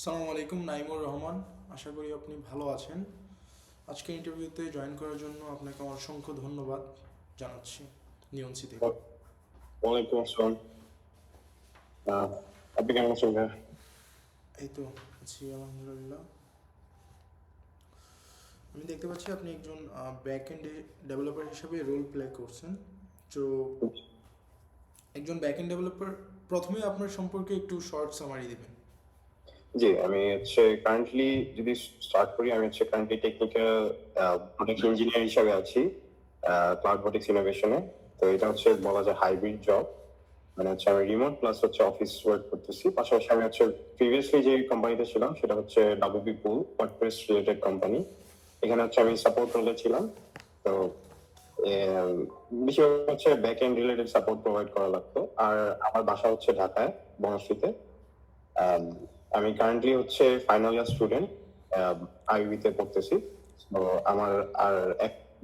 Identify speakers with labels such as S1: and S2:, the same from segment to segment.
S1: আসসালামু আলাইকুম, নাইমুর রহমান। আশা করি আপনি ভালো আছেন। আজকের ইন্টারভিউতে জয়েন করার জন্য আপনাকে অসংখ্য ধন্যবাদ জানাচ্ছি নিয়ন্সি থেকে।
S2: ওয়ালাইকুম আসসালাম। আহ, আপনি কেমন আছেন ভাইয়া?
S1: এই তো আছি আলহামদুলিল্লাহ। আমি দেখতে পাচ্ছি আপনি একজন ব্যাক এন্ড ডেভেলপার হিসেবে রোল প্লে করছেন। তো একজন ব্যাক এন্ড ডেভেলপার, প্রথমে আপনার সম্পর্কে একটু শর্ট সামারি দেবেন।
S2: জি, আমি কারেন্টলি যদি স্টার্ট করি, আমি কারেন্টলি টেকনিক্যাল প্রোডাক্ট ইঞ্জিনিয়ার হিসাবে আছি ক্লাউড রোবোটিক্স ইনোভেশনে। তো এটা বলা যায় হাইব্রিড জব। মানে আমি রিমোট প্লাস অফিস ওয়ার্ক করতেছি। পাশাপাশি আমি প্রিভিয়াসলি যে কোম্পানিতে ছিলাম সেটা ডাব্লিউপি পুল ওয়ার্ডপ্রেস রিলেটেড কোম্পানি। এখানে আমি সাপোর্ট রোলে ছিলাম। তো বেশিরভাগ back end related support provide করা লাগতো। আর আমার বাসা ঢাকায়, বনশ্রীতে। আম, আমি কারেন্টলি ফাইনাল ইয়ার স্টুডেন্ট, আইবিতে পড়তেছি। তো আমার আর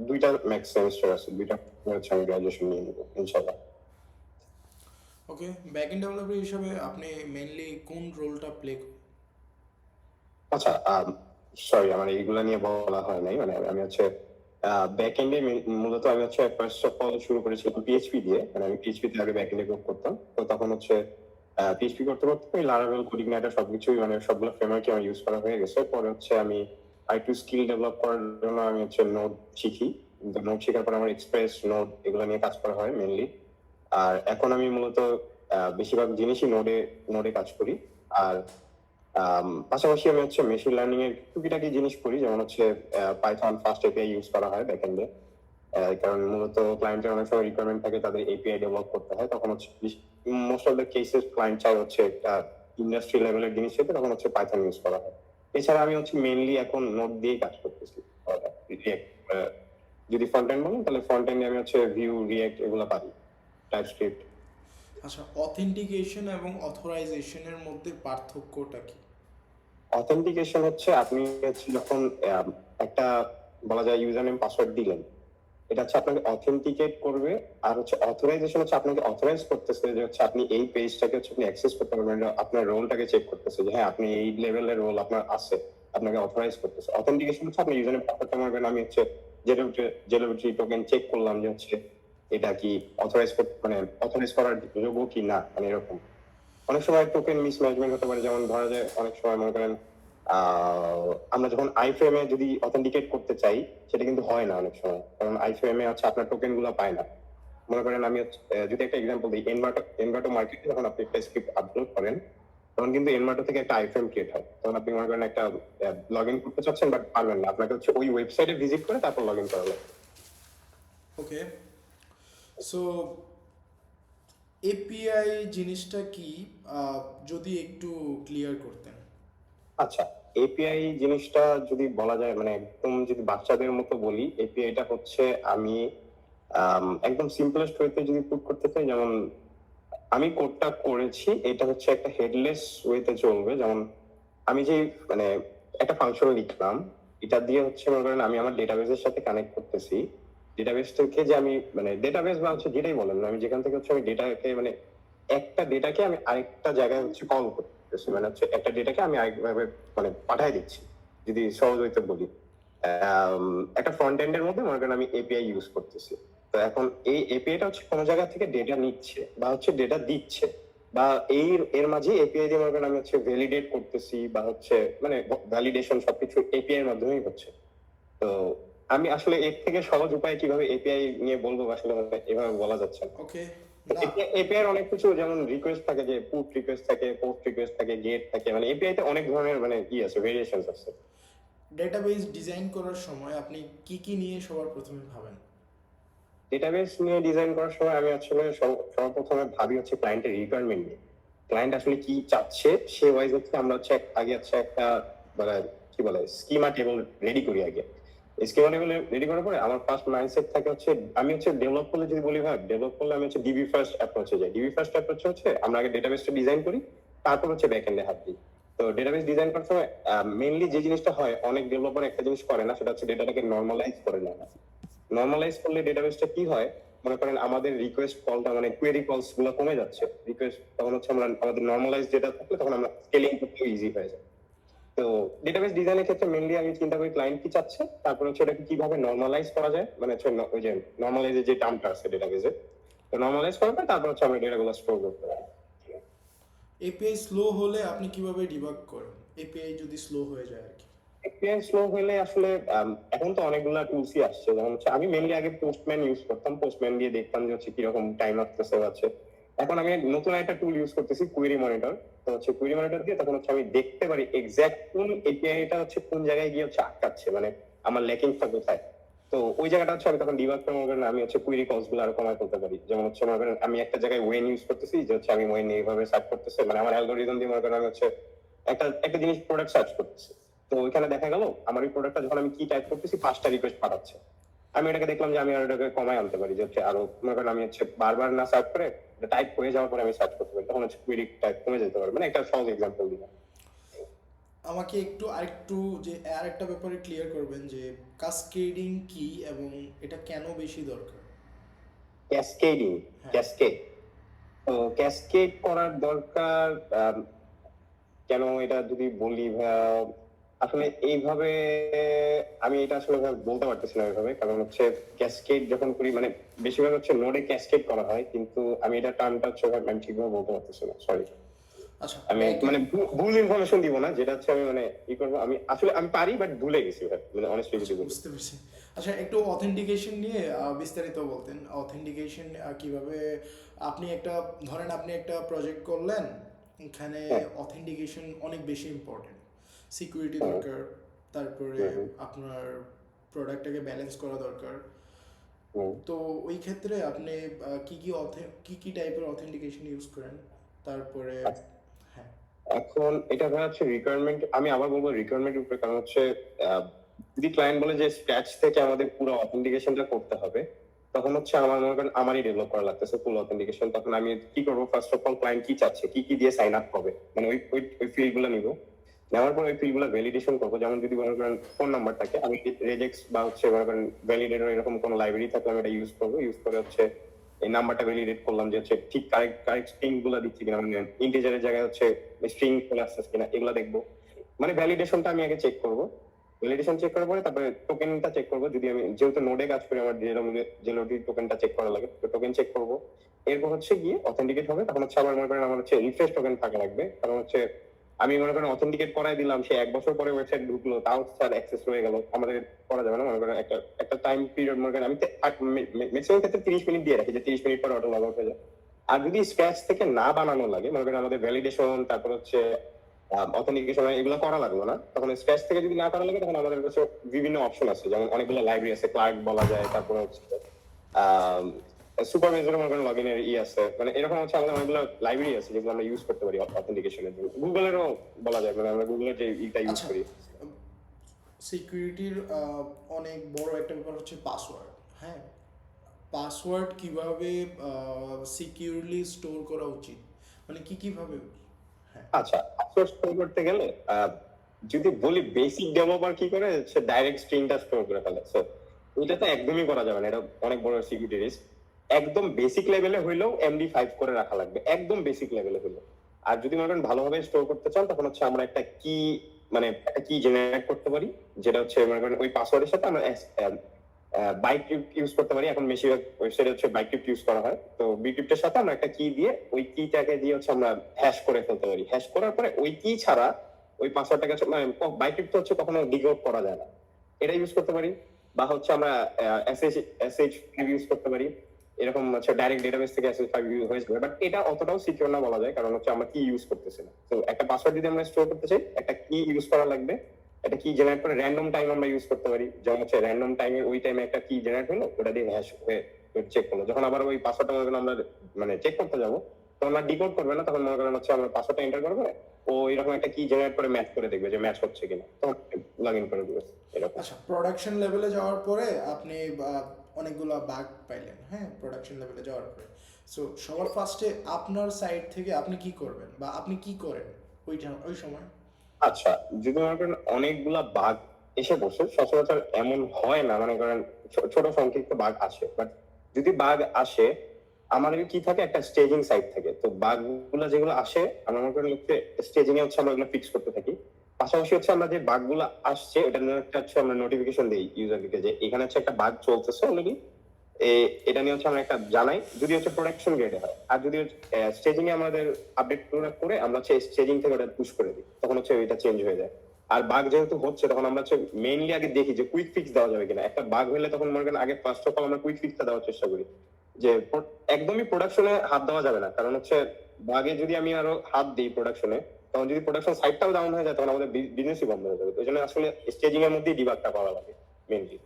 S2: দুইটা ম্যাক্স সেমিস্টার আছে, দুইটা আমি গ্রাজুয়েশন নিয়ে নেবো ইনশাল্লাহ।
S1: ওকে, ব্যাক এন্ড ডেভেলপার হিসেবে আপনি মেইনলি কোন রোলটা প্লে?
S2: আচ্ছা, সরি, আমার এইগুলা নিয়ে বলা হয় নাই। মানে আমি ব্যাক এন্ডে মূলত আমি ফার্স্ট অফ অল শুরু করেছিলাম পিএইচপি দিয়ে। মানে আমি পিএইচপি তে আগে ব্যাক এন্ডে কোড করতাম। তো তখন পিএইচপি করতে করতে ওই লারাভেল, কোডিং নাইটার সবকিছুই, মানে সবগুলো ফ্রেমওয়ার্কই আমার ইউজ করা হয়ে গেছে। পরে আমি আরেকটু স্কিল ডেভেলপ করার জন্য আমি নোড শিখি। নোড শেখার পর আমার এক্সপ্রেস নোড এগুলো নিয়ে কাজ করা হয় মেইনলি। আর এখন আমি মূলত বেশিরভাগ জিনিসই নোডে নোডে কাজ করি। আর পাশাপাশি আমি মেশিন লার্নিং এর টুকিটাকি জিনিস করি, যেমন পাইথন ফাস্ট এপিআই ইউজ করা হয় ব্যাকএন্ডে। কারণ মূলত ক্লায়েন্টের অনেক সময় রিকোয়ারমেন্ট থাকে, তাদের এপিআই ডেভেলপ করতে হয়। তখন most of the cases client চাই একটা ইন্ডাস্ট্রি লেভেলের জিনিস হিসেবে, তখন পাইথন ইউজ করা হয়। এছাড়া আমি মেইনলি এখন নোড দিয়ে কাজ করতেছি। React, যদি ফ্রন্ট এন্ড বলেন তাহলে ফ্রন্ট এন্ডে আমি ভিউ, রিয়েক্ট এগুলো পারি, টাইপস্ক্রিপ্ট।
S1: আচ্ছা, অথেন্টিকেশন এবং অথরাইজেশনের মধ্যে পার্থক্যটা কি?
S2: অথেন্টিকেশন আপনি যখন একটা বলা যায় ইউজার নেম পাসওয়ার্ড দিলেন, এটা আপনাকে অথেন্টিকেট করবে। আর অথরাইজেশন আপনাকে অথরাইজ করতেছে যে আপনি এই পেজটাকে আপনি অ্যাক্সেস করতে পারবেন, আপনার রোলটাকে চেক করতেছে যে হ্যাঁ আপনি এই লেভেলের রোল আপনার আছে, আপনাকে অথরাইজ করতেছে। অথেন্টিকেশন আপনি ইউজার নেম পাসওয়ার্ডটা মারবেন, আমি জেলোবিটি টোকেন চেক করলাম যে এটা কি অথরাইজ মানে অথরাইজ করার যোগ্য কি না, মানে এরকম। অনেক সময় টোকেন মিসম্যানেজমেন্ট হতে পারে, যেমন ধরা যায় অনেক সময় মনে করেন আমরা যখন আইফ্রেমে যদি অথেন্টিকেট করতে চাই, সেটা কিন্তু হয় না অনেক সময়, কারণ আইফ্রেমে আপনার টোকেন গুলো পায় না। মনে করেন আমি যদি একটা এক্সাম্পল দিই, এনভার্টো মার্কেটে যখন আপনি একটা স্ক্রিপ্ট আপলোড করেন, তখন কিন্তু এনভার্টো থেকে একটা আইফ্রেম ক্রিয়েট হয়। তখন আপনি মনে করেন একটা লগ ইন করতে চাচ্ছেন, বাট পারবেন না, আপনাকে ওই ওয়েবসাইটে ভিজিট করে তারপর লগ ইন করা লাগবে।
S1: ওকে, সো এপিআই জিনিসটা কি, যদি একটু ক্লিয়ার করতেন।
S2: আচ্ছা, এপিআই জিনিসটা যদি বলা যায়, মানে একদম যদি বাচ্চাদের মতো বলি, এপিআইটা আমি একদম সিম্পলেস্ট ওয়েতে যদি পুট করতে চাই, যেমন আমি কোডটা করেছি, এটা একটা হেডলেস ওয়েতে চলবে। যেমন আমি যে মানে একটা ফাংশন লিখলাম, এটা দিয়ে মনে করেন আমি আমার ডেটাবেসের সাথে কানেক্ট করতেছি। ডেটাবেস থেকে যে আমি মানে ডেটাবেস বা যেটাই বলেন, আমি যেখান থেকে আমি ডেটাকে মানে একটা ডেটাকে আমি আরেকটা জায়গায় কল করতেছি, মানে একটা ডেটাকে আমি আরেকভাবে মানে পাঠাই দিচ্ছি, যদি সহজ হইতে বলি। একটা ফ্রন্ট এন্ডের মধ্যে মনে করেন আমি এপিআই ইউজ করতেছি। তো এখন এই এপিআইটা কোনো জায়গা থেকে ডেটা নিচ্ছে বা ডেটা দিচ্ছে, বা এর মাঝে এপিআই দিয়ে মনে করেন আমি ভ্যালিডেট করতেছি, বা মানে ভ্যালিডেশন সবকিছু এপিআই এর মাধ্যমেই হচ্ছে। তো আমি আসলে এর থেকে সহজ উপায় কিভাবে এপিআই নিয়ে বলবো আসলে এভাবে বলা যাচ্ছে না।
S1: ওকে, না,
S2: এপিআই এর অনেক কিছু, যেমন রিকোয়েস্ট থাকে, যে পুট রিকোয়েস্ট থাকে, পোস্ট রিকোয়েস্ট থাকে, গেট থাকে, মানে এপিআই তে অনেক ধরনের মানে কি আছে, ভেরিয়েশনস আছে।
S1: ডেটাবেস ডিজাইন করার সময় আপনি কি কি নিয়ে সবার প্রথমে ভাবেন?
S2: ডেটাবেস নিয়ে ডিজাইন করার সময় আমি সর্বপ্রথমে ভাবি ক্লায়েন্টের রিকোয়ারমেন্ট নিয়ে। ক্লায়েন্ট আসলে কি চাচ্ছে, সে ওয়াইজ আমরা আগে একটা মানে কি বলে স্কিমা টেবল রেডি করি আগে। স্কিমা টেবল রেডি করার পরে আমার ফার্স্ট মাইন্ডসেট থাকে আমি ডেভেলপ করলে, যদি বলি ভাই ডেভেলপ করলে আমি ডিবি ফার্স্ট অ্যাপ্রোচে যাই। ডিবি ফার্স্ট অ্যাপ্রোচ আমরা আগে ডেটাবেসটা ডিজাইন করি, তারপর ব্যাকএন্ডে হাত দিই। তো ডেটাবেস ডিজাইন করার সময় মেইনলি যে জিনিসটা হয়, অনেক ডেভেলপার একটা জিনিস করে না, সেটা ডেটাটাকে নর্মালাইজ করে না। নর্মালাইজ করলে ডেটাবেসটা কি হয়, মনে করেন আমাদের রিকোয়েস্ট কলটা মানে কোয়েরি কলস গুলো কমে যাচ্ছে। রিকোয়েস্ট তখন আমরা আমাদের নর্মালাইজ ডেটা থাকলে তখন আমরা স্কেলিং করতে ইজি হয়ে যায়। তো ডেটাবেস ডিজাইনের ক্ষেত্রে মেইনলি আমি চিন্তা করি ক্লায়েন্ট কি চাচ্ছে, তারপর হচ্ছে ওটাকে কিভাবে নর্মালাইজ করা যায়, মানে হচ্ছে ওই যে নর্মালাইজের যে টার্মটা আছে ডেটাবেসে, তো নর্মালাইজ করার পর তারপর হচ্ছে আমরা ডেটাগুলো স্টোর করতে পারি।
S1: এপিআই স্লো হলে আপনি কিভাবে ডিবাগ করেন, এপিআই যদি স্লো হয়ে যায় আর কি?
S2: এপিআই স্লো হলে আসলে এখন তো অনেকগুলা টুলসই আসছে, যেমন হচ্ছে আমি মেইনলি আগে পোস্টম্যান ইউজ করতাম, পোস্টম্যান দিয়ে দেখতাম যে হচ্ছে কিরকম টাইম আসতেছে আছে। এখন আমি নতুন একটা টুল ইউজ করতেছি, কুয়েরি মনিটর। তো হচ্ছে কুয়েরি মনিটর দিয়ে তখন হচ্ছে আমি দেখতে পারি এক্সাক্ট কোন এপিআইটা হচ্ছে কোন জায়গায় গিয়ে হচ্ছে আটকাচ্ছে, মানে আমার ল্যাকিংটা কোথায়। তো ওই জায়গাটা হচ্ছে আমি তখন ডিবাগ করে মনে করেন আমি হচ্ছে কুয়েরি কলস গুলো আরো কমায় করতে পারি। যেমন হচ্ছে মনে করেন আমি একটা জায়গায় ওয়েন ইউজ করতেছি, যে হচ্ছে আমি ওয়েন এইভাবে সার্চ করতেছে, মানে আমার অ্যালগোরিদম দিয়ে মনে করেন আমি হচ্ছে একটা একটা জিনিস প্রোডাক্ট সার্চ করতেছি। তো ওইখানে দেখা গেল আমার এই প্রোডাক্টটা যখন আমি কি টাইপ করতেছি 5টা রিকোয়েস্ট পাঠাচ্ছে। আমি এটাকে দেখলাম যে আমি আর এটাকে কমায় আনতে পারি, যে হচ্ছে আরো মনে করেন আমি হচ্ছে বারবার না সার্চ করে টাইপ হয়ে যাওয়ার পরে আমি সার্চ করতে পারি, তখন হচ্ছে কুয়েরি টাইপ কমে যেতে পারে। মানে একটা সহজ এক্সাম্পল দিলাম।
S1: আমাকে একটু আরেকটু যে আরেকটা ব্যাপারে ক্লিয়ার করবেন যে কাসকেডিং কি এবং এটা কেন বেশি দরকার?
S2: ক্যাসকেডিং,
S1: হ্যাঁ।
S2: ক্যাসকেড। তো ক্যাসকেড করার দরকার কেন, এটা যদি বলি আসলে এইভাবে আমি এটা আসলে বলতে পারতেছি না এইভাবে, কারণ হচ্ছে ক্যাসকেড যখন করি মানে বেশিরভাগ হচ্ছে নোডে ক্যাসকেড করা হয়, কিন্তু আমি এটা টার্মটা হচ্ছে আমি ঠিকভাবে বলতে পারতেছি না, সরি।
S1: আচ্ছা,
S2: আমি মানে ভুল ইনফরমেশন দিব না, যেটা হচ্ছে আমি মানে ই করবো, আমি আসলে আমি পারি বাট ভুলে গেছি ভাই, মানে অনেস্টলি যদি বলি।
S1: বুঝতে পারছি। আচ্ছা, একটু অথেন্টিকেশন নিয়ে বিস্তারিত বলতেন। অথেন্টিকেশন কিভাবে আপনি একটা ধরেন আপনি একটা প্রজেক্ট করলেন, এখানে
S2: হ্যাঁ।
S1: অথেন্টিকেশন অনেক বেশি ইম্পর্টেন্ট। সিকিউরিটি
S2: হুম।
S1: দরকার, তারপরে
S2: হুম।
S1: আপনার প্রোডাক্টটাকে ব্যালেন্স করা দরকার।
S2: হুম।
S1: তো ওই ক্ষেত্রে আপনি কি কি টাইপের অথেন্টিকেশন ইউজ করেন? তারপরে
S2: আচ্ছা,
S1: হ্যাঁ,
S2: এখন এটা ধরা হচ্ছে রিকোয়ারমেন্ট, আমি আবার বলবো রিকোয়ারমেন্টের উপরে, কারণ হচ্ছে যদি ক্লায়েন্ট বলে যে স্ক্র্যাচ থেকে আমাদের পুরো অথেন্টিকেশনটা করতে হবে, তখন হচ্ছে আমার মনে করেন আমারই ডেভেলপ করা লাগতেছে ফুল অথেন্টিকেশন। তখন আমি কি করবো, ফার্স্ট অফ অল ক্লায়েন্ট কি চাচ্ছে, কি কি দিয়ে সাইন আপ হবে, মানে ওই ওই ওই ফিল্ড গুলো নিবো। নেওয়ার পর ওই ফিল্ড গুলো ভ্যালিডেশন করবো। যেমন যদি মনে করেন ফোন নাম্বার থাকে, আমি রেজেক্স বা হচ্ছে মনে করেন ভ্যালিডেটর এরকম কোনো লাইব্রেরি থাকলে আমি এটা ইউজ করবো। ইউজ করে হচ্ছে এই নাম্বারটা ভ্যালিডেট করলাম যে হচ্ছে ঠিক কারেক্ট কারেক্ট স্ট্রিং গুলো দিচ্ছি কিনা, মানে ইন্টিজারের জায়গায় হচ্ছে স্ট্রিং চলে আসছে কিনা, এগুলো দেখবো। মানে ভ্যালিডেশনটা আমি আগে চেক করবো। ভ্যালিডেশন চেক করার পরে তারপরে টোকেনটা চেক করবো। যদি আমি যেহেতু নোডে কাজ করি, আমার জেলোডি টোকেনটা চেক করা লাগে, তো টোকেন চেক করবো। এরপর হচ্ছে গিয়ে অথেন্টিকেট হবে। তখন হচ্ছে আবার মনে করেন আমার হচ্ছে রিফ্রেশ টোকেন থাকা লাগবে, কারণ হচ্ছে আমি মনে করেন অথেন্টিকেট করাই দিলাম, সে 1 বছর পরে ওয়েবসাইট ঢুকলো, তাও স্যার অ্যাক্সেস রয়ে গেল, আমাদের করা যাবে না। মনে করেন একটা একটা টাইম পিরিয়ড মনে করেন আমি ম্যাক্সিমাম ক্ষেত্রে 30 মিনিট দিয়ে রাখি, যে 30 মিনিট পরে অটো লগ আউট হয়ে যায়। আর যদি স্ক্র্যাচ থেকে না বানানো লাগে, মনে করেন আমাদের ভ্যালিডেশন তারপর হচ্ছে অথেন্টিকেশন এগুলো করা লাগলো না, তখন স্ক্র্যাচ থেকে যদি না করা লাগে, তখন আমাদের কাছে বিভিন্ন অপশন আছে, যেমন অনেকগুলো লাইব্রেরি আছে, ক্লার্ক বলা যায়, তারপর হচ্ছে সুপারভাইজার মনে করেন লগ ইনের আছে, মানে এরকম হচ্ছে আমাদের অনেকগুলো লাইব্রেরি আছে যেগুলো আমরা ইউজ করতে পারি অথেন্টিকেশনের জন্য। গুগলেরও বলা যায়, মানে আমরা গুগলের যে ইটা ইউজ
S1: আচ্ছা,
S2: করি।
S1: সিকিউরিটির অনেক বড় একটা ব্যাপার হচ্ছে পাসওয়ার্ড। হ্যাঁ, পাসওয়ার্ড কিভাবে সিকিউরলি স্টোর করা উচিত, মানে কিভাবে? হ্যাঁ,
S2: আচ্ছা, পাসওয়ার্ড স্টোর করতে গেলে যদি বলি বেসিক ডেভেলপার কি করে, সে ডাইরেক্ট স্ট্রিংটা স্টোর করে ফেলে। সো এটা তো একদমই করা যাবে না, এটা অনেক বড় সিকিউরিটি রিস্ক। একদম বেসিক লেভেলে হইলেও MD5 করে রাখা লাগবে, একদম বেসিক লেভেলে হইলেও। আর যদি মনে করেন ভালোভাবে স্টোর করতে চান, তখন হচ্ছে আমরা একটা কি মানে একটা কি জেনারেট করতে পারি, যেটা হচ্ছে মনে করেন ওই পাসওয়ার্ডের সাথে আমরা বাইক্রিপ্ট ইউজ করতে পারি। এখন বেশিরভাগ ওয়েবসাইটে হচ্ছে বাইক্রিপ্ট ইউজ করা হয়। তো বিক্রিপ্টের সাথে আমরা একটা কি দিয়ে ওই কিটাকে দিয়ে হচ্ছে আমরা হ্যাশ করে ফেলতে পারি। হ্যাশ করার পরে ওই কি ছাড়া ওই পাসওয়ার্ডটাকে মানে বাইক্রিপ্ট হচ্ছে কখনো ডিকোড করা যায় না, এটা ইউজ করতে পারি। বা হচ্ছে আমরা SH5 ইউজ করতে পারি, এরকম হচ্ছে ডাইরেক্ট ডেটাবেস থেকে SH5 ইউজ হয়ে যাবে। বাট এটা অতটাও সিকিউর না বলা যায়, কারণ হচ্ছে আমরা কি ইউজ করতেছি না। তো একটা পাসওয়ার্ড যদি আমরা স্টোর করতে চাই, একটা কি ইউজ করা লাগবে। একটা কি জেনারেট করে র্যান্ডম টাইম আমরা ইউজ করতে পারি, যেমন হচ্ছে র্যান্ডম টাইমে ওই টাইমে একটা কি জেনারেট হলো, ওটা দিয়ে হ্যাশ হয়ে চেক করলো। যখন আবার ওই পাসওয়ার্ডটা আমরা মানে চেক করতে যাবো, তখন আমরা ডিকোড করবে না, তখন মনে করেন হচ্ছে আমরা পাসওয়ার্ডটা এন্টার করবো, ও এরকম একটা কি জেনারেট করে ম্যাচ করে দেখবে যে ম্যাচ হচ্ছে কিনা, তখন লগ ইন করে দিবে এরকম।
S1: আচ্ছা, প্রোডাকশন লেভেলে যাওয়ার পরে আপনি অনেকগুলো বাগ পাইলেন। হ্যাঁ, প্রোডাকশন লেভেলে যাওয়ার পরে সো সবার ফার্স্টে আপনার সাইড থেকে আপনি কি করবেন বা আপনি কি করেন ওই সময়?
S2: আচ্ছা, যদি মনে করেন অনেকগুলা বাগ এসে বসে, সচরাচর এমন হয় না, মনে করেন ছোট সংক্ষিপ্ত বাগ আসে, বাট যদি বাগ আসে আমাদের কি থাকে, একটা স্টেজিং সাইট থাকে। তো বাগ গুলা যেগুলো আসে আমরা মনে করেন স্টেজিং এ হচ্ছে আমরা ওগুলো ফিক্স করতে থাকি। পাশাপাশি হচ্ছে আমরা যে বাগগুলো আসছে এটা নিয়ে একটা হচ্ছে আমরা নোটিফিকেশন দিই ইউজারকে যে এখানে হচ্ছে একটা বাগ চলতেছে অলরেডি, এটা নিয়ে হচ্ছে আমরা একটা জানাই, যদি হচ্ছে প্রোডাকশন গ্রেডে হয়। আর যদি স্টেজিং এ আমাদের আপডেট করে আমরা হচ্ছে স্টেজিং থেকে ওটা পুশ করে দিই, তখন হচ্ছে এটা চেঞ্জ হয়ে যায়। আর বাগ যেহেতু হচ্ছে তখন আমরা হচ্ছে মেইনলি আগে দেখি যে কুইক ফিক্স দেওয়া যাবে কিনা। একটা বাগ হলে তখন মনে করেন আগে ফার্স্ট অফ অল আমরা কুইক ফিক্সটা দেওয়ার চেষ্টা করি, যে একদমই প্রোডাকশনে হাত দেওয়া যাবে না, কারণ হচ্ছে বাগে যদি আমি আরো হাত দিই প্রোডাকশনে, তখন যদি প্রোডাকশন সাইডটাও ডাউন হয়ে যায় তখন আমাদের বিজনেসই বন্ধ হয়ে যাবে। ওই জন্য আসলে স্টেজিং এর মধ্যেই ডিবাগটা করা লাগে মেইনলি।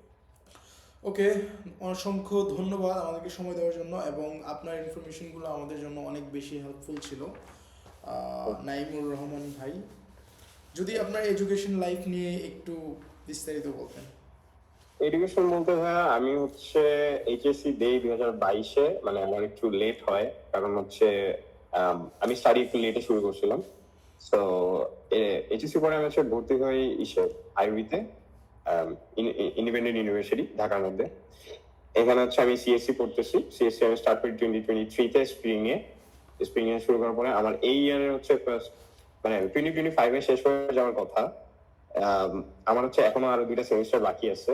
S1: ওকে, অসংখ্য ধন্যবাদ আমাদেরকে সময় দেওয়ার জন্য, এবং আপনার ইনফরমেশনগুলো আমাদের জন্য অনেক বেশি হেল্পফুল ছিল নাইমুর রহমান ভাই। যদি আপনার এডুকেশন লাইফ নিয়ে একটু বিস্তারিত বলতেন।
S2: এডুকেশন বলতে ভাইয়া আমি হচ্ছে এইচএসসি দেই 2022-এ, মানে আমার একটু লেট হয়, কারণ হচ্ছে আমি স্টাডি একটু লেটে শুরু করছিলাম। তো এইচএসসি পরে আমি হচ্ছে ভর্তি হই আইউবিতে, ইন্ডিপেন্ডেন্ট ইউনিভার্সিটি ঢাকার মধ্যে। এখানে হচ্ছে আমি সিএসসি পড়তেছি। সিএসসি আমি স্টার্ট করি 2023-তে স্প্রিং এ শুরু করার পরে আমার এই ইয়ারে হচ্ছে মানে 2025-এ শেষ হয়ে যাওয়ার কথা। আমার হচ্ছে এখনো আরো 2টা সেমিস্টার বাকি আছে।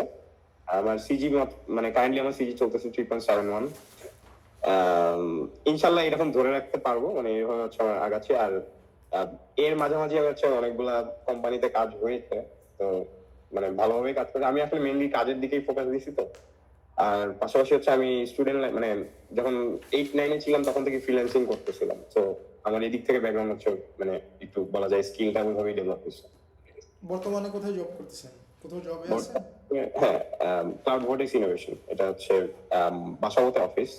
S2: আমার সিজি মানে কাইন্ডলি আমার সিজি চলতেছে 3.71। ইনশাল্লাহ এরকম ধরে রাখতে পারবো, মানে এরকম হচ্ছে আমার আগাচ্ছি। আর এর মাঝামাঝি হচ্ছে অনেকগুলা কোম্পানিতে কাজ হয়েছে, তো মানে ভালোভাবে কাজ করে। আমি আসলে মেইনলি কাজের দিকেই ফোকাস দিছি তো। আর পাশাপাশি হচ্ছে আমি স্টুডেন্ট মানে যখন 8-9-এ ছিলাম তখন থেকে ফ্রিল্যান্সিং করতেছিলাম, তো আমার এদিক থেকে ব্যাকগ্রাউন্ড হচ্ছে মানে একটু বলা যায় স্কিলটা ওইভাবেই ডেভেলপ হয়েছে।
S1: বর্তমানে কোথায় জব করতেছেন? কোথাও জবে আছেন?
S2: হ্যাঁ, ক্লাউড ভর্টেক্স ইনোভেশন, এটা হচ্ছে বাসাবোতে অফিস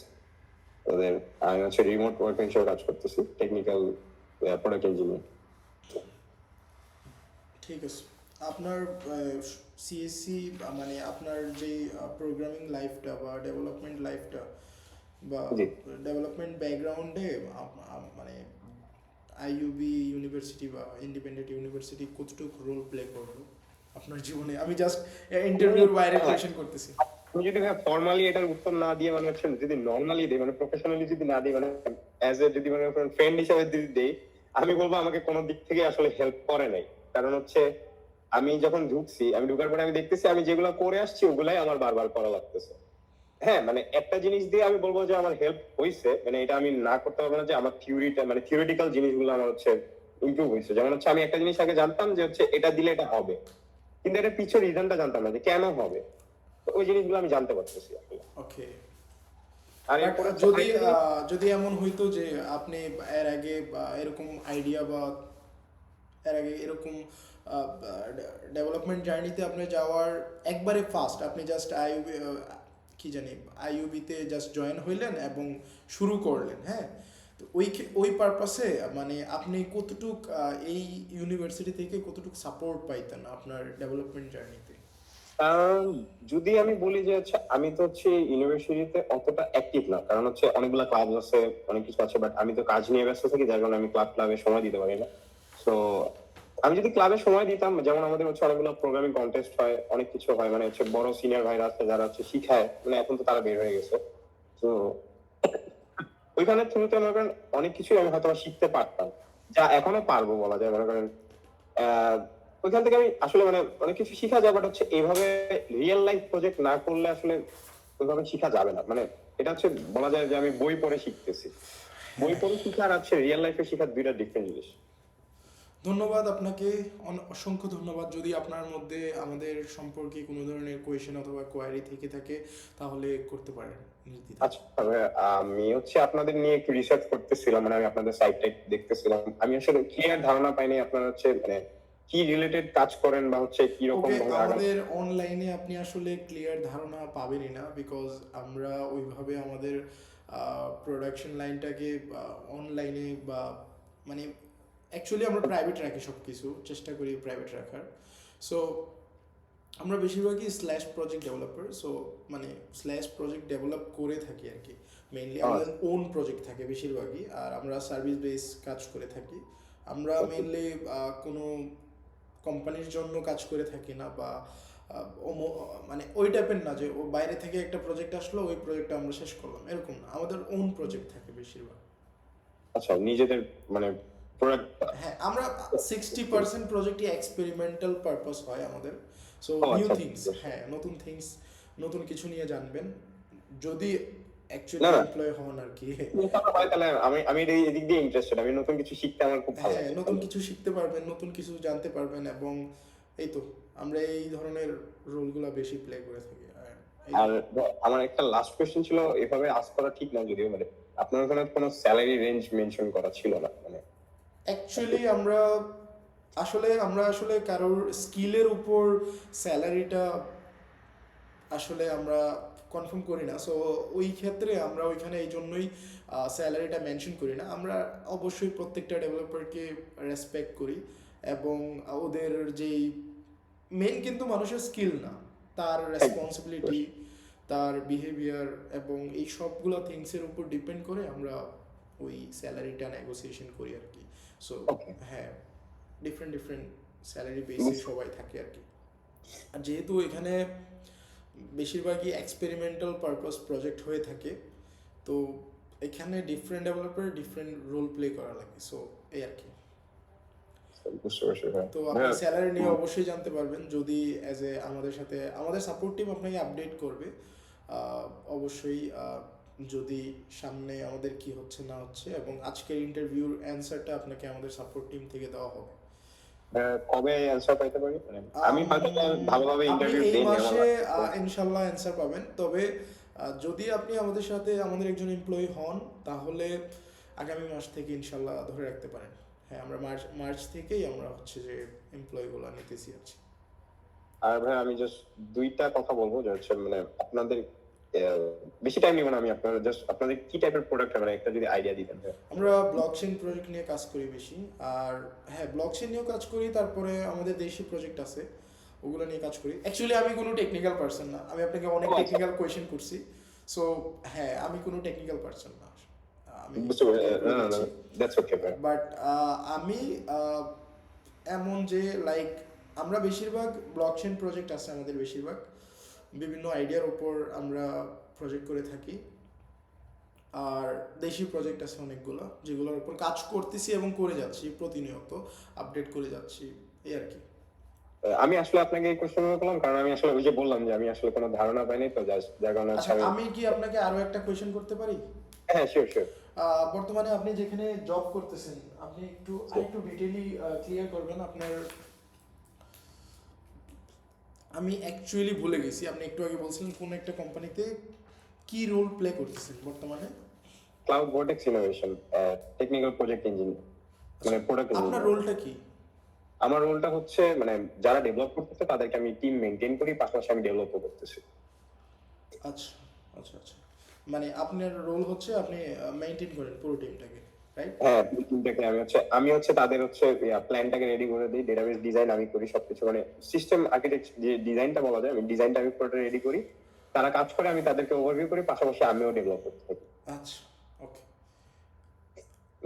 S2: ওদের। আমি হচ্ছে রিমোট ওয়ার্ক হিসেবে কাজ করতেছি, টেকনিক্যাল প্রোডাক্ট ইঞ্জিনিয়ার।
S1: ঠিক আছে। আপনার সিএসসি মানে আপনার যে প্রোগ্রামিং লাইফটা বা ডেভেলপমেন্ট লাইফটা বা
S2: জি।
S1: ডেভেলপমেন্ট ব্যাকগ্রাউন্ডে মানে আইইউবি ইউনিভার্সিটি বা ইন্ডিপেন্ডেন্ট ইউনিভার্সিটি কতটুকু রোল প্লে করলো আপনার জীবনে? আমি জাস্ট ইন্টারভিউর বাইরে কোয়েশ্চেন করতেছি।
S2: আমি যদি ফর্মালি এটার উত্তর না দিয়ে মানে হচ্ছে যদি নর্মালি দিই, মানে প্রফেশনালি যদি না দিই, মানে অ্যাজ এ যদি মানে ফ্রেন্ড হিসেবে যদি দিই, আমি বলবো আমাকে কোনো দিক থেকে আসলে হেল্প করে নাই। কারণ হচ্ছে আমি যখন ঢুকছি, আমি ঢুকার পরে আমি দেখতেছি আমি যেগুলো করে আসছি ওগুলাই আমার বারবার করা লাগতেছে। হ্যাঁ, মানে একটা জিনিস দিয়ে আমি বলবো যে আমার হেল্প হয়েছে, মানে এটা আমি না করতে পারবো না যে আমার থিওরিটা মানে থিওরিটিক্যাল জিনিসগুলো আমার হচ্ছে ইমপ্রুভ হয়েছে। যেমন হচ্ছে আমি একটা জিনিস আগে জানতাম যে হচ্ছে এটা দিলে এটা হবে, কিন্তু এটা পিছনে রিজনটা জানতাম না যে কেন হবে। তো ওই জিনিসগুলো আমি জানতে পারতেছি আসলে।
S1: ওকে।
S2: আর এরপরে
S1: যদি যদি এমন হইতো যে আপনি এর আগে এরকম আইডিয়া বা এর আগে এরকম ডেভেলপমেন্ট জার্নিতে আপনি যাওয়ার একবারে ফার্স্ট আপনি জাস্ট আইইউবি কি জানি আইইউবিতে জাস্ট জয়েন হইলেন এবং শুরু করলেন, হ্যাঁ, তো ওই পারপাসে মানে আপনি কতটুক এই ইউনিভার্সিটি থেকে কতটুক সাপোর্ট পাইতেন আপনার ডেভেলপমেন্ট জার্নিতে?
S2: যদি আমি বলি যে হচ্ছে আমি তো হচ্ছে ইউনিভার্সিটিতে অতটা অ্যাক্টিভ না, কারণ হচ্ছে অনেকগুলা ক্লাব আছে, অনেক কিছু আছে, বাট আমি তো কাজ নিয়ে ব্যস্ত থাকি, যার কারণে আমি ক্লাবে সময় দিতে পারি না। তো আমি যদি ক্লাবে সময় দিতাম, যেমন আমাদের হচ্ছে অনেকগুলো প্রোগ্রামিং কন্টেস্ট হয়, অনেক কিছু হয়, মানে হচ্ছে বড় সিনিয়র ভাইরা আছে যারা হচ্ছে শিখায়, মানে এখন তো তারা বের হয়ে গেছে। তো ওইখানে থ্রুতে মনে করেন অনেক কিছুই আমি হয়তো শিখতে পারতাম, যা এখনো পারবো বলা যায়। মনে করেন ওইখান থেকে আমি আসলে মানে অনেক কিছু শিখা যায়, বাট হচ্ছে এইভাবে রিয়েল লাইফ প্রজেক্ট না করলে আসলে ওইভাবে শিখা যাবে না। মানে এটা হচ্ছে বলা যায় যে আমি বই পড়ে শিখতেছি। বই পড়ে শিখা আর হচ্ছে রিয়েল লাইফে শিখা দুইটা ডিফারেন্ট জিনিস।
S1: ধন্যবাদ আপনাকে, অসংখ্য ধন্যবাদ। যদি আপনার মধ্যে আমাদের সম্পর্কে কোনো ধরনের কোয়েশ্চেন অথবা কোয়ারি থেকে থাকে তাহলে করতে পারেন নির্দ্বিধায়।
S2: আচ্ছা, তবে আমি হচ্ছে আপনাদের নিয়ে একটু রিসার্চ করতেছিলাম, মানে আমি আপনাদের সাইটটা দেখতেছিলাম। আমি আসলে ক্লিয়ার ধারণা পাইনি আপনারা হচ্ছে মানে কি রিলেটেড কাজ করেন বা হচ্ছে কি রকম
S1: ওকে,
S2: ভাবে আগান।
S1: আমাদের অনলাইনে আপনি আসলে ক্লিয়ার ধারণা পাবেনই না, বিকজ আমরা ওইভাবে আমাদের প্রোডাকশন লাইনটাকে অনলাইনে বা মানে অ্যাকচুয়ালি আমরা প্রাইভেট রাখি, সব কিছু চেষ্টা করি প্রাইভেট রাখার। সো আমরা বেশিরভাগই স্ল্যাশ প্রজেক্ট ডেভেলপার, সো মানে স্ল্যাশ প্রজেক্ট ডেভেলপ করে থাকি আর কি। মেইনলি আমাদের ওন প্রজেক্ট থাকে বেশিরভাগই, আর আমরা সার্ভিস বেস কাজ করে থাকি। আমরা মেইনলি কোনো কোম্পানির জন্য কাজ করে থাকি না, বা মানে ওই টাইপের না যে ও বাইরে থেকে একটা প্রজেক্ট আসলো ওই প্রজেক্টটা আমরা শেষ করলাম, এরকম না। আমাদের ওন প্রজেক্ট থাকে বেশিরভাগ।
S2: আচ্ছা, নিজেদের মানে প্রোডাক্ট।
S1: হ্যাঁ, আমরা 60% প্রজেক্টই এক্সপেরিমেন্টাল পারপাস হয় আমাদের। সো
S2: ও
S1: নিউ
S2: আচ্ছা
S1: থিংস,
S2: আচ্ছা।
S1: হ্যাঁ নতুন থিংস, নতুন কিছু নিয়ে জানবেন যদি
S2: না
S1: অ্যাকচুয়ালি
S2: না,
S1: এমপ্লয় হন আর কি।
S2: তাহলে হয়, তাহলে আমি আমি এদিক দিয়ে ইন্টারেস্টেড, আমি নতুন কিছু শিখতে আমার খুব ভালো
S1: হ্যাঁ,
S2: লাগে।
S1: নতুন কিছু শিখতে পারবেন, নতুন কিছু জানতে পারবেন, এবং এই তো আমরা এই ধরনের রোলগুলো বেশি প্লে করে থাকি। আর এই
S2: আর আমার একটা লাস্ট কোশ্চেন ছিল, এভাবে আস্ক করা ঠিক না যদিও, মানে আপনার ওখানে কোনো স্যালারি রেঞ্জ মেনশন করা ছিল না, মানে
S1: অ্যাকচুয়ালি আমরা আসলে কারোর স্কিলের উপর স্যালারিটা আসলে আমরা কনফার্ম করি না। সো ওই ক্ষেত্রে আমরা ওইখানে এই জন্যই স্যালারিটা মেনশন করি না। আমরা অবশ্যই প্রত্যেকটা ডেভেলপারকে রেসপেক্ট করি, এবং ওদের যেই মেন কিন্তু মানুষের স্কিল না, তার রেসপন্সিবিলিটি, তার বিহেভিয়ার এবং এই সবগুলো থিংসের উপর ডিপেন্ড করে আমরা ওই স্যালারিটা নেগোসিয়েশন করি আর কি। So
S2: okay.
S1: হ্যাঁ, ডিফারেন্ট ডিফারেন্ট স্যালারি বেসে সবাই থাকে আর কি। আর যেহেতু এখানে বেশিরভাগই এক্সপেরিমেন্টাল পারপাস প্রজেক্ট হয়ে থাকে, তো এখানে different developer different role play করা লাগে। সো এই আর কি।
S2: বুঝতে পারছি ভাই।
S1: তো আপনি স্যালারি নিয়ে অবশ্যই জানতে পারবেন যদি অ্যাজ এ আমাদের সাথে আমাদের সাপোর্ট টিম আপনাকে আপডেট করবে। অবশ্যই যদি সামনে আমাদের কি হচ্ছে না হচ্ছে, এবং আজকের ইন্টারভিউর অ্যান্সারটা আপনাকে আমাদের সাপোর্ট টিম থেকে দেওয়া হবে।
S2: কবে অ্যান্সার পাইতে পারি? মানে আমি হয়তো ভালোভাবে
S1: আপনি
S2: ইন্টারভিউ
S1: এই
S2: দেইনি
S1: মাসে
S2: আমার।
S1: ইনশাল্লাহ অ্যান্সার পাবেন। তবে যদি আপনি আমাদের সাথে আমাদের একজন এমপ্লয়ি হন, তাহলে আগামী মাস থেকে ইনশাল্লাহ ধরে রাখতে পারেন। হ্যাঁ, আমরা মার্চ থেকেই আমরা হচ্ছে যে এমপ্লয়িগুলো নিতেছি আছি।
S2: আর ভাই আমি জাস্ট দুইটা কথা বলবো, যে হচ্ছে মানে আপনাদের বেশি টাইম নিব না, আমি আপনাদের জাস্ট আপনাদের কি টাইপের প্রোডাক্ট, মানে একটা যদি আইডিয়া দিতেন।
S1: আমরা ব্লকচেন প্রজেক্ট নিয়ে কাজ করি বেশি। আর হ্যাঁ, ব্লকচেন নিয়েও কাজ করি, তারপরে আমাদের দেশি প্রজেক্ট আছে, ওগুলো নিয়ে কাজ করি। অ্যাকচুয়ালি আমি কোনো টেকনিক্যাল পারসন না, আমি আপনাকে অনেক টেকনিক্যাল কোয়েশ্চেন করছি। সো হ্যাঁ, আমি কোনো টেকনিক্যাল পারসন না, আমি
S2: বুঝতে পারছি, দ্যাটস ওকে ভাই।
S1: বাট আমি এমন যে লাইক আমরা বেশিরভাগ ব্লকচেন প্রজেক্ট আছে আমাদের, বেশিরভাগ বিভিন্ন আইডিয়ার উপর আমরা প্রজেক্ট করে থাকি। আর দেশি প্রজেক্ট আছে অনেকগুলো, যেগুলোর উপর কাজ করতেছি এবং করে যাচ্ছি, প্রতিনিয়ত আপডেট করে যাচ্ছি, এই আর কি।
S2: আমি আসলে আপনাকে এই কোশ্চেনগুলো করলাম কারণ আমি আসলে ওই যে বললাম যে আমি আসলে কোনো ধারণা পাইনি, তো যার কারণে
S1: আচ্ছা, আমি কি আপনাকে আরো একটা কোয়েশ্চেন করতে পারি?
S2: হ্যাঁ শিওর শিওর।
S1: বর্তমানে আপনি যেখানে জব করতেছেন, আপনি আরেকটু ডিটেইলি ক্লিয়ার করবেন আপনার, আমি অ্যাকচুয়ালি ভুলে গেছি, আপনি একটু আগে বলছিলেন কোন একটা কোম্পানিতে কি রোল প্লে করতেছেন বর্তমানে?
S2: Cloud vortex innovation, technical project engineer, মানে প্রোডাক্ট
S1: আপনার
S2: ইঞ্জিনিয়ার।
S1: রোলটা কি?
S2: আমার রোলটা হচ্ছে মানে যারা ডেভেলপ করতেছে তাদেরকে আমি টিম মেইনটেইন করি, পাশাপাশি আমি ডেভেলপও করতেছি।
S1: আচ্ছা আচ্ছা আচ্ছা, মানে আপনার রোল হচ্ছে আপনি মেইনটেইন করেন পুরো টিমটাকে, রাইট?
S2: হ্যাঁ, টিমটাকে আমি হচ্ছে তাদের হচ্ছে প্ল্যানটাকে রেডি করে দিই, ডেটাবেস ডিজাইন আমি করি, সবকিছু মানে সিস্টেম আর্কিটেক্ট যে ডিজাইনটা বলা যায়, আমি ডিজাইনটা আমি পুরোটা রেডি করি, তারা কাজ করে, আমি তাদেরকে ওভারভিউ করি, পাশাপাশি আমিও ডেভেলপ করতে থাকি।
S1: আচ্ছা, ওকে।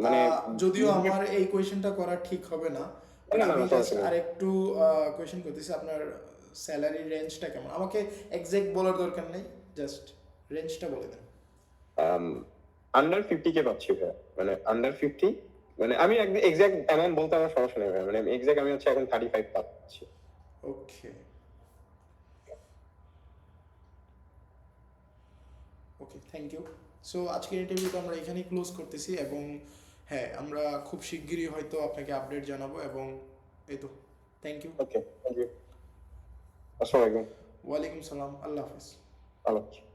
S2: মানে
S1: যদিও আমার এই কোয়েশ্চেনটা করা ঠিক হবে না, বাট
S2: না, না,
S1: আমি
S2: না,
S1: জাস্ট
S2: সমস্যা নেই।
S1: আরেকটু কোয়েশ্চেন করতেছি, আপনার স্যালারি রেঞ্জটা কেমন? আমাকে এক্সাক্ট বলার দরকার নেই, জাস্ট রেঞ্জটা বলে দেন।
S2: আন্ডার 50K পাচ্ছি ভাই, মানে আন্ডার 50, মানে আমি এক্সাক্ট অ্যামাউন্ট বলতে আমার সমস্যা নেই ভাই, মানে এক্সাক্ট আমি হচ্ছে এখন 35 পাচ্ছি।
S1: ওকে ওকে, থ্যাংক ইউ। সো আজকের ইন্টারভিউটা আমরা এখানেই ক্লোজ করতেছি, এবং হ্যাঁ, আমরা খুব শিগগিরই হয়তো আপনাকে আপডেট জানাবো, এবং এই তো, thank you.
S2: Okay, thank you. আসসালামু আলাইকুম।
S1: ওয়ালাইকুম সালাম, আল্লাহ হাফেজ।
S2: আল্লাহ হাফেজ।